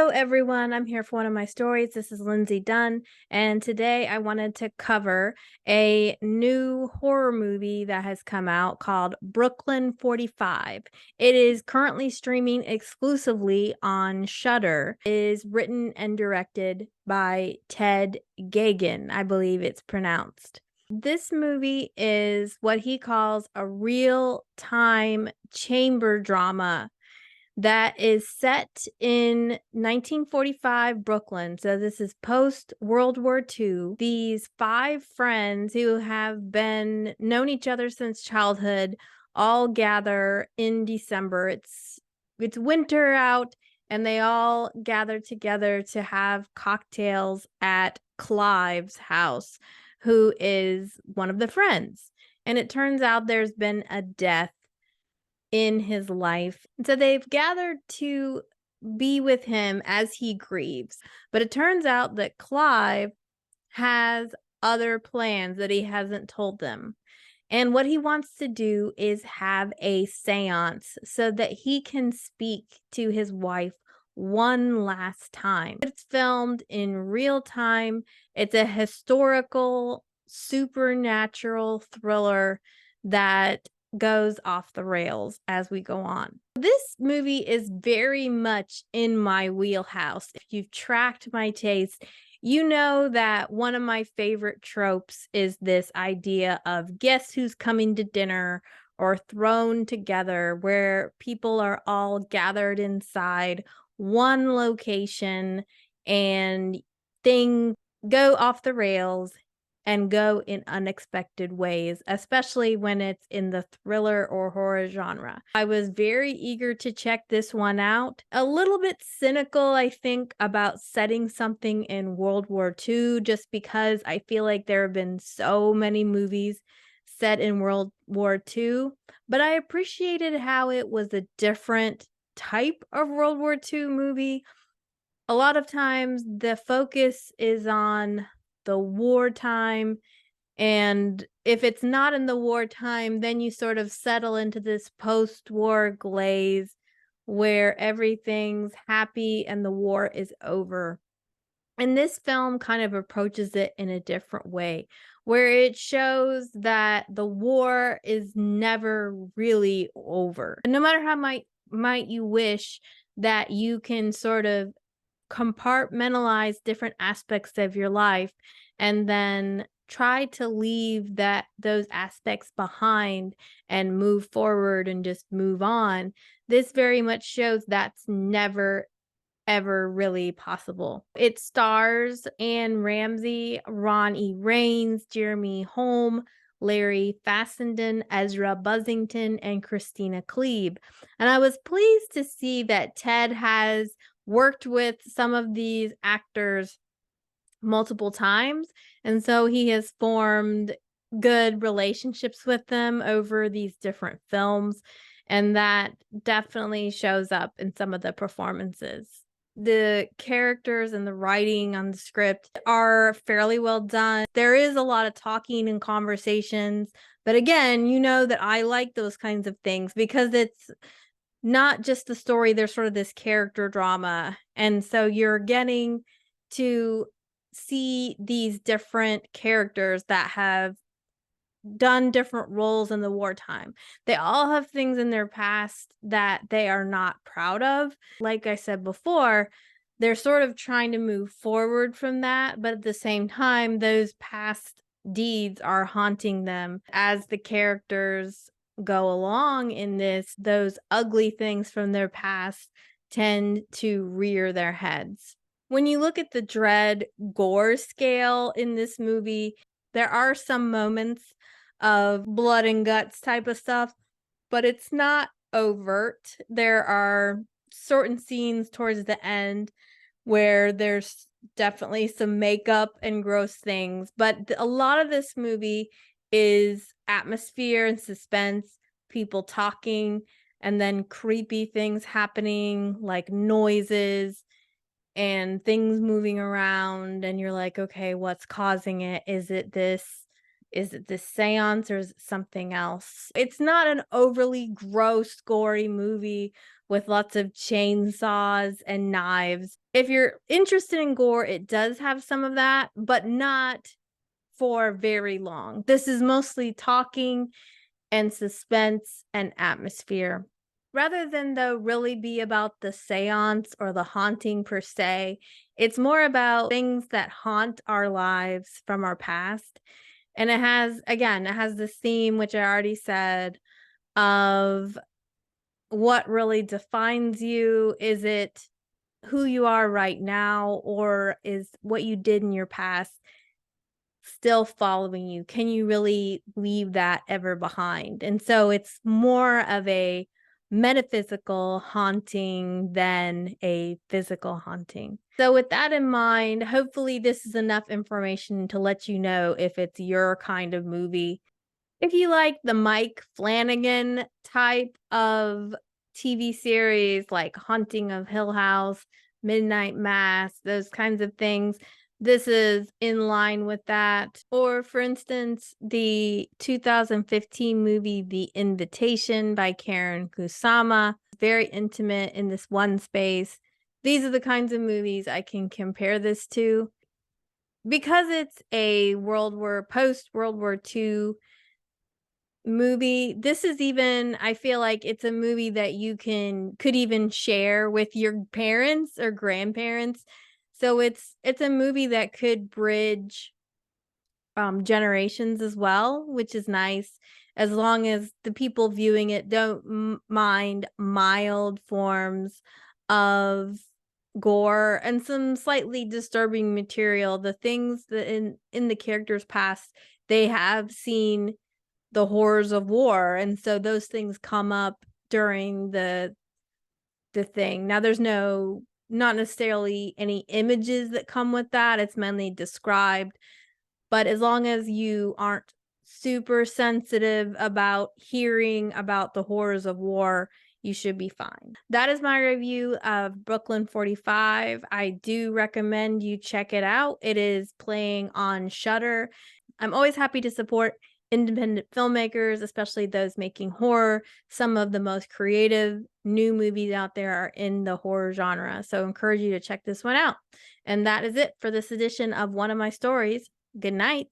everyone. I'm here for one of my stories. This is Lindsay Dunn, and today I wanted to cover a new horror movie that has come out called Brooklyn 45. It is currently streaming exclusively on Shudder. It is written and directed by Ted Geoghegan, I believe it's pronounced. This movie is what he calls a real-time chamber drama that is set in 1945 Brooklyn. So this is post World War II. These five friends who have been known each other since childhood all gather in December. It's winter out, and they all gather together to have cocktails at Clive's house, who is one of the friends. And it turns out there's been a death in his life. And so they've gathered to be with him as he grieves. But it turns out that Clive has other plans that he hasn't told them. And what he wants to do is have a seance so that he can speak to his wife one last time. It's filmed in real time. It's a historical, supernatural thriller that goes off the rails as we go on. This movie is very much in my wheelhouse. If you've tracked my taste, you know that one of my favorite tropes is this idea of guess who's coming to dinner or thrown together, where people are all gathered inside one location and things go off the rails and go in unexpected ways, especially when it's in the thriller or horror genre. I was very eager to check this one out. A little bit cynical, I think, about setting something in World War II, just because I feel like there have been so many movies set in World War II, but I appreciated how it was a different type of World War II movie. A lot of times the focus is on the wartime, and if it's not in the wartime, then you sort of settle into this post-war glaze where everything's happy and the war is over. And this film kind of approaches it in a different way, where it shows that the war is never really over. No matter how might you wish that you can sort of compartmentalize different aspects of your life and then try to leave those aspects behind and move forward and just move on. This very much shows that's never ever really possible. It stars Anne Ramsay, Ron E. Raines, Jeremy Holm, Larry Fessenden, Ezra Buzzington, and Kristine Klebe. And I was pleased to see that Ted has worked with some of these actors multiple times, and so he has formed good relationships with them over these different films, and that definitely shows up in some of the performances. The characters and the writing on the script are fairly well done. There is a lot of talking and conversations, but again, you know that I like those kinds of things because it's not just the story, there's sort of this character drama. And so you're getting to see these different characters that have done different roles in the wartime. They all have things in their past that they are not proud of. Like I said before, they're sort of trying to move forward from that, but at the same time, those past deeds are haunting them as the characters go along in this. Those ugly things from their past tend to rear their heads. When you look at the dread gore scale in this movie, there are some moments of blood and guts type of stuff, but it's not overt. There are certain scenes towards the end where there's definitely some makeup and gross things, but a lot of this movie is atmosphere and suspense, people talking, and then creepy things happening, like noises and things moving around, and you're like, okay, what's causing it? Is it this seance, or is it something else? It's not an overly gross, gory movie, with lots of chainsaws and knives. If you're interested in gore, it does have some of that, but not for very long. This is mostly talking and suspense and atmosphere. Rather than, though, really be about the seance or the haunting per se, it's more about things that haunt our lives from our past. And it has, again, it has this theme, which I already said, of what really defines you. Is it who you are right now, or is what you did in your past still following you? Can you really leave that ever behind? And so it's more of a metaphysical haunting than a physical haunting. So with that in mind, hopefully this is enough information to let you know if it's your kind of movie. If you like the Mike Flanagan type of TV series like Haunting of Hill House, Midnight Mass, those kinds of things, this is in line with that. Or, for instance, the 2015 movie The Invitation by Karen Kusama, very intimate in this one space. These are the kinds of movies I can compare this to. Because it's a post World War II movie, this is even, I feel like it's a movie that you could even share with your parents or grandparents. So it's a movie that could bridge generations as well, which is nice, as long as the people viewing it don't mind mild forms of gore and some slightly disturbing material. The things that in the characters' past, they have seen the horrors of war, and so those things come up during the thing. Now there's not necessarily any images that come with that. It's mainly described, but as long as you aren't super sensitive about hearing about the horrors of war, you should be fine. That is my review of Brooklyn 45. I do recommend you check it out. It is playing on Shudder. I'm always happy to support independent filmmakers, especially those making horror. Some of the most creative new movies out there are in the horror genre, so I encourage you to check this one out. And that is it for this edition of One of My Stories. Good night.